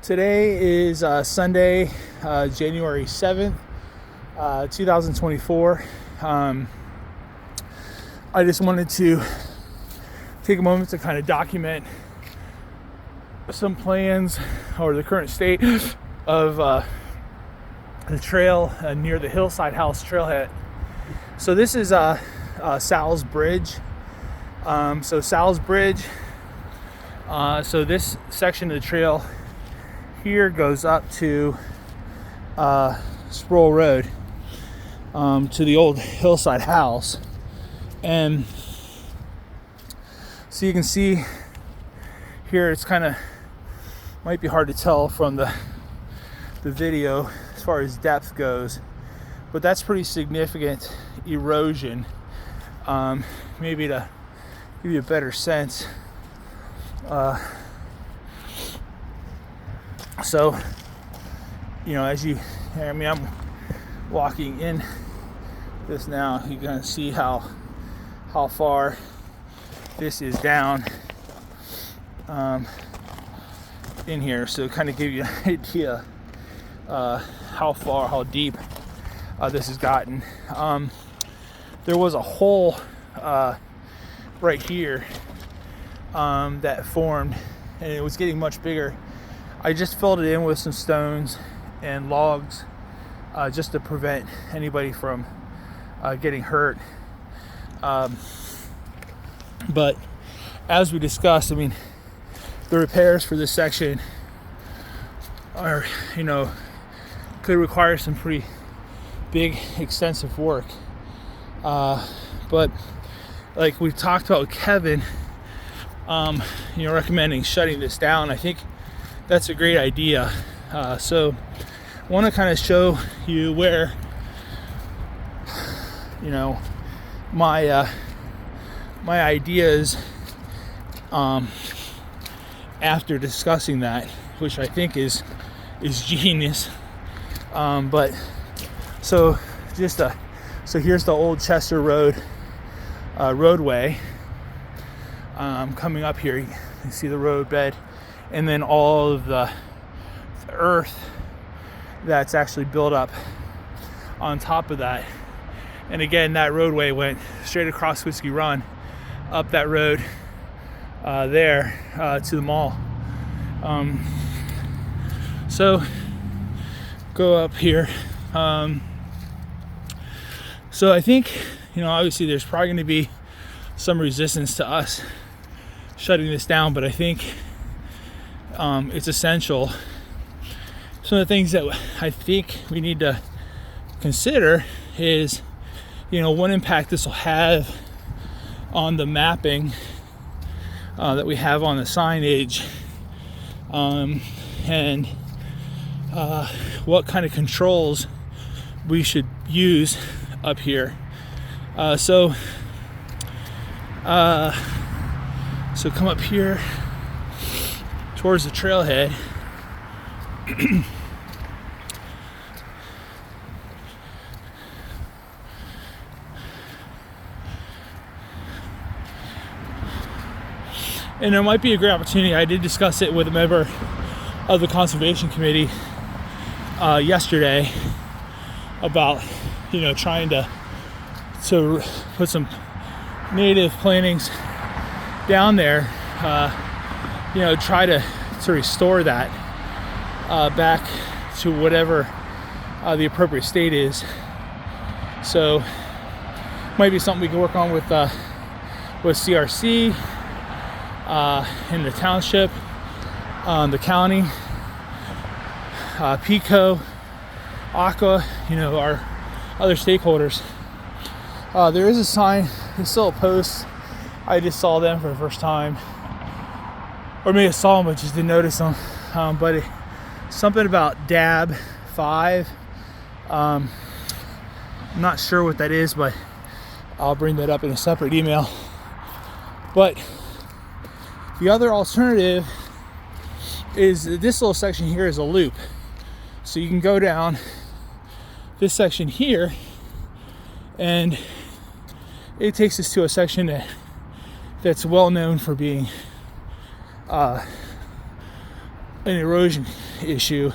Today is Sunday, January 7th, 2024. I just wanted to take a moment to kind of document some plans or the current state of the trail near the Hillside house trailhead. So this is Sal's Bridge. So Sal's Bridge, so this section of the trail here goes up to Sproul Road, to the old Hillside house. And so you can see here, it's kind of might be hard to tell from the video as far as depth goes, but that's pretty significant erosion. Maybe to give you a better sense, so as I'm walking in this now, you can see how far this is down in here. So kind of give you an idea how deep this has gotten. There was a hole right here that formed, and it was getting much bigger. I just filled it in with some stones and logs just to prevent anybody from getting hurt. But as we discussed, the repairs for this section are, could require some pretty big, extensive work. But like we've talked about with Kevin, recommending shutting this down, I think that's a great idea. So I want to kind of show you where, my ideas after discussing that, which I think is genius. But so here's the old Chester Road roadway. Coming up here, you can see the roadbed, and then all of the earth that's actually built up on top of that. And again, that roadway went straight across Whiskey Run, up that road there to the mall. So go up here. So I think, obviously there's probably going to be some resistance to us shutting this down, but I think it's essential. Some of the things that I think we need to consider is, what impact this will have on the mapping that we have on the signage, and what kind of controls we should use up here. So come up here towards the trailhead. And there might be a great opportunity. I did discuss it with a member of the Conservation Committee yesterday about, trying to put some native plantings down there, try to restore that back to whatever the appropriate state is. So might be something we can work on with CRC, in the township, the county, PICO, Aqua, our other stakeholders. There is a sign, there's still a post. I just saw them for the first time, or maybe I saw them but just didn't notice them. But something about DAB 5. I'm not sure what that is, but I'll bring that up in a separate email. But the other alternative is this little section here is a loop. So you can go down this section here, and it takes us to a section that's well known for being an erosion issue,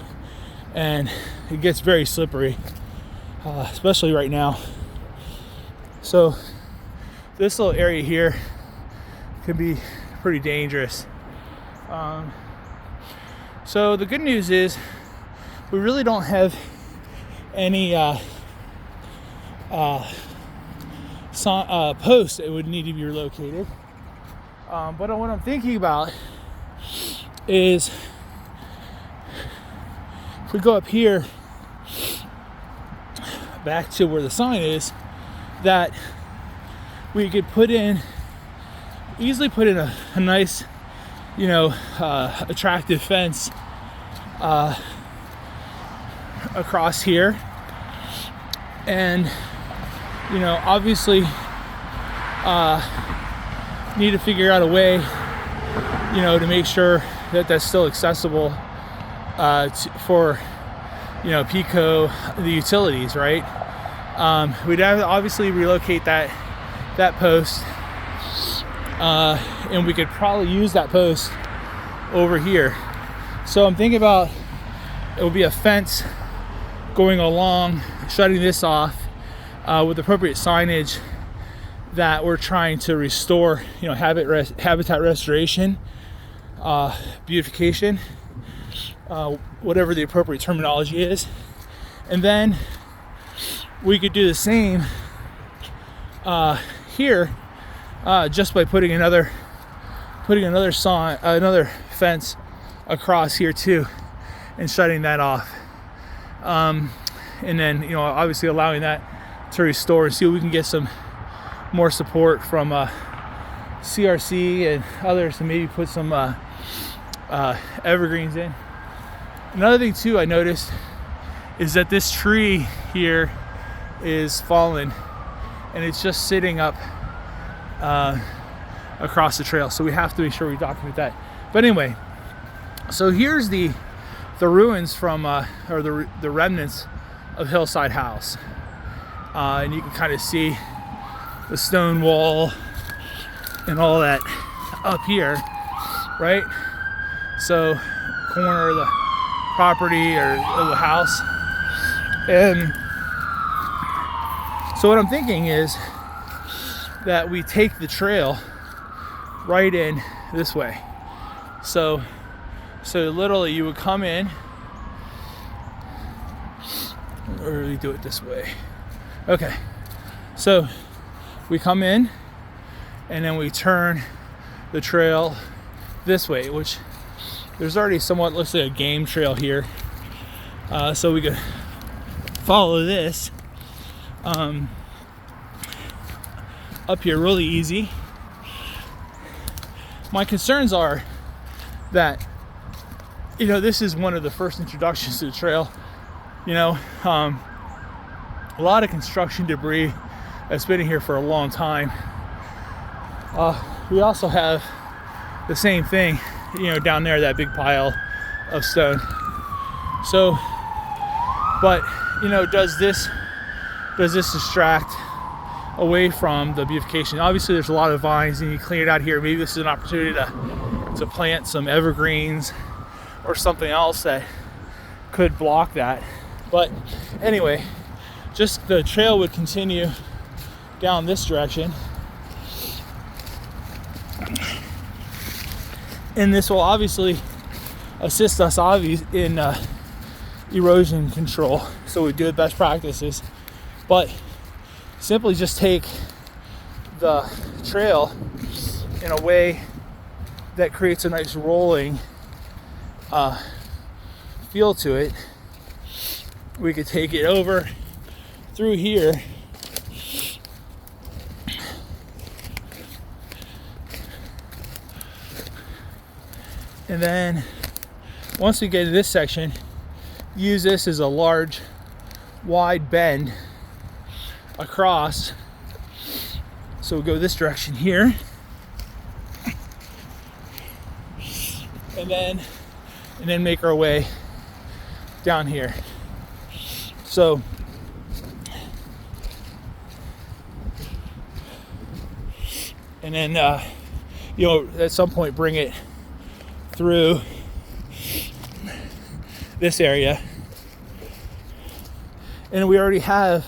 and it gets very slippery, especially right now. So this little area here can be pretty dangerous. So the good news is we really don't have any posts that would need to be relocated. But what I'm thinking about is if we go up here back to where the sign is, that we could easily put in a nice, attractive fence across here, and obviously need to figure out a way to make sure that that's still accessible for Pico, the utilities, right? We'd have to obviously relocate that post, and we could probably use that post over here. So I'm thinking about it would be a fence going along, shutting this off with appropriate signage that we're trying to restore, habitat restoration, beautification, whatever the appropriate terminology is. And then we could do the same here, just by putting another fence across here too, and shutting that off. And then obviously allowing that to restore and see if we can get some more support from CRC and others to maybe put some evergreens in. Another thing too I noticed is that this tree here is fallen, and it's just sitting up across the trail, so we have to make sure we document that. But anyway, so here's the ruins from or the remnants of Hillside House, and you can kind of see the stone wall and all that up here, right? So corner of the property or of the house. And so what I'm thinking is that we take the trail right in this way. So literally you would come in, or we do it this way. Okay, so we come in and then we turn the trail this way, which there's already somewhat looks like a game trail here. So we could follow this up here really easy. My concerns are that this is one of the first introductions to the trail. A lot of construction debris that's been in here for a long time. We also have the same thing, down there, that big pile of stone. So, but does this distract away from the beautification? Obviously there's a lot of vines and you clean it out here. Maybe this is an opportunity to plant some evergreens or something else that could block that. But anyway, just the trail would continue down this direction, and this will obviously assist us in erosion control. So we do the best practices, but simply just take the trail in a way that creates a nice rolling feel to it. We could take it over through here, and then once we get to this section, use this as a large wide bend across. So we'll go this direction here, and then make our way down here. So and then at some point bring it through this area. And we already have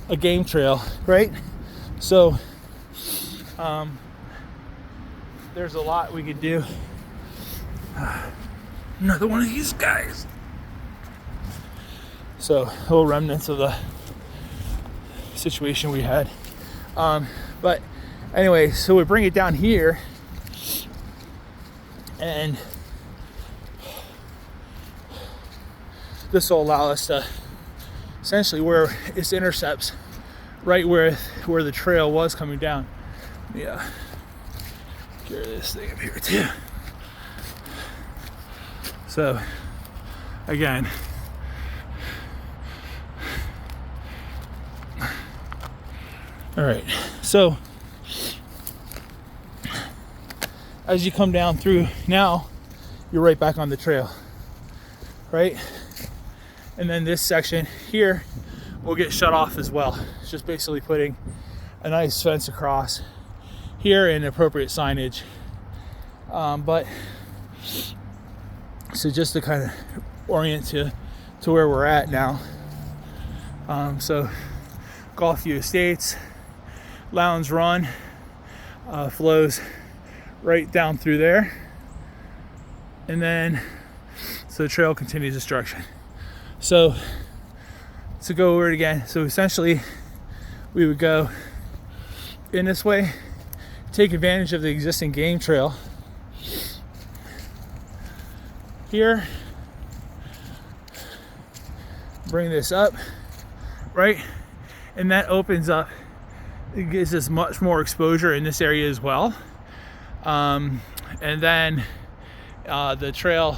a game trail, right? So there's a lot we could do. Another one of these guys. So little remnants of the situation we had. But anyway, so we bring it down here, and this will allow us to essentially where it intercepts right where the trail was coming down. Yeah, carry this thing up here too. So again, all right, so as you come down through now, you're right back on the trail, right? And then this section here will get shut off as well. It's just basically putting a nice fence across here and appropriate signage. But so just to kind of orient to where we're at now. So Golfview Estates, Lowndes Run flows right down through there, and then so the trail continues its direction. So to go over it again, so essentially we would go in this way, take advantage of the existing game trail here, bring this up, right, and that opens up, it gives us much more exposure in this area as well. And then the trail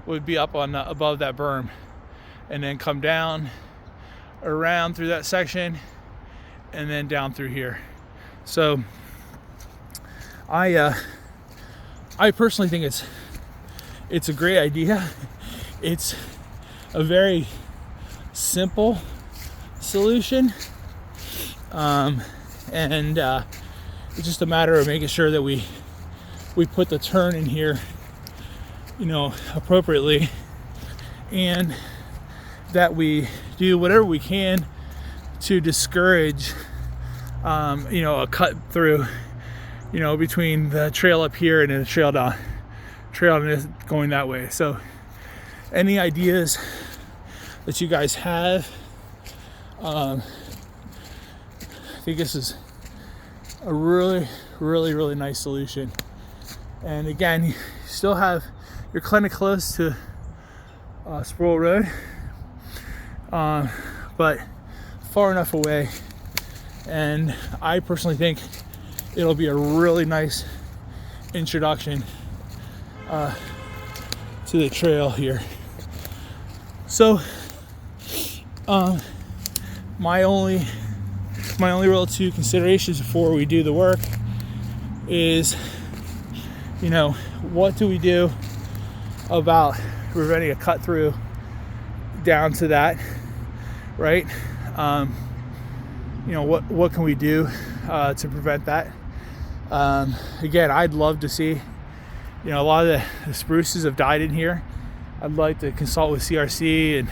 would be up on above that berm, and then come down around through that section and then down through here. So I personally think it's a great idea. It's a very simple solution, and it's just a matter of making sure that we put the turn in here, you know, appropriately, and that we do whatever we can to discourage, you know, a cut through, you know, between the trail up here and the trail down, going that way. So any ideas that you guys have, I think this is a really, really, really nice solution. And again, you still have, you're kind of close to Sproul Road, but far enough away, and I personally think it'll be a really nice introduction to the trail here. So my only real two considerations before we do the work is, you know, what do we do about preventing a cut through down to that, right? You know, what can we do to prevent that? Again, I'd love to see, you know, a lot of the spruces have died in here. I'd like to consult with CRC and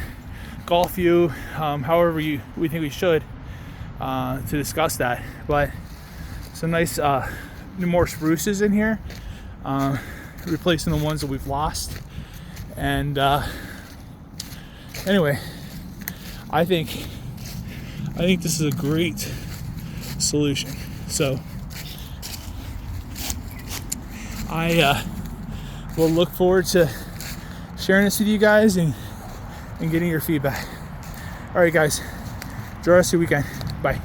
Golfview, however we think we should, to discuss that. But some nice more spruces in here, replacing the ones that we've lost. And anyway, I think this is a great solution. So I will look forward to sharing this with you guys and getting your feedback. All right, guys, enjoy the rest of your weekend. Bye.